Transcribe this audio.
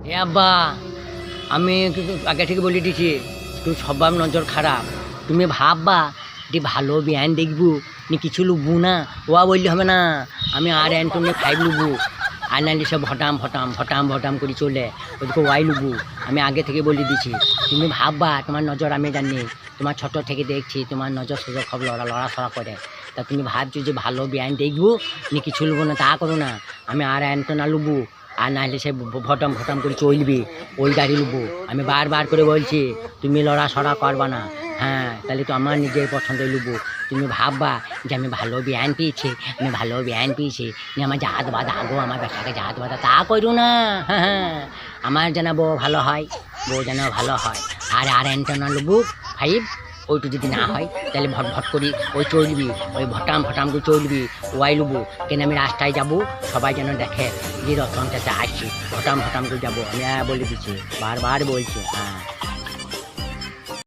এ আব্বা, আমি আগে থেকে বলে দিছি তুমি স্বভাব নজর খারাপ। তুমি ভাববা যে ভালো বিয়ান দেখবো নি কিছু লুবু না, ওয়া বললে হবে না। আমি আর অ্যান্টনি 5 লুবু, আর নাইলে সব ভটাম ভটাম ভটাম ভটাম করে চলে ওদিকে ওয়াই লুবু। আমি আগে থেকে বলে দিছি। তুমি ভাববা, তোমার নজর আমি জানি, তোমার ছোট থেকে দেখছি তোমার নজর সজর সব লড়াছড়া করে। তা তুমি ভাবছো যে ভালো বিয়ান দেখবো নি কিছু লুবো না, তা করো না। আমি আর অ্যান্টনা লুবু, আর নাহলে সে ভটাম ভটাম করে চলবি, ওই গাড়ি লুবো। আমি বারবার করে বলছি তুমি লড়াছড়া করবা না। হ্যাঁ, তাহলে তো আমার নিজের পছন্দ লুবো। তুমি ভাববা যে আমি ভালো বিয়ান পেয়েছি, আমি ভালো বিয়ান পেয়েছি, আমার জাহাজ বাঁধা আগো, আমার বেটাকে জাহাজ বাঁধা, তা করো না। হ্যাঁ হ্যাঁ, আমার যেন বউ ভালো হয়, বউ যেন ভালো হয়। আর আর অ্যান্টনা লুবু 5, ওইটু যদি না হয় তাহলে ভট ভট করি ওই চলবি, ওই ভটাম ভটাম করে চলবি, ওয়াই লুবু। কেন আমি রাস্তায় যাবো, সবাই যেন দেখে যে রতনটাতে আসছি, ভটাম ভটাম করে যাবো। আমি বলে দিচ্ছি, বারবার বলছি। হ্যাঁ।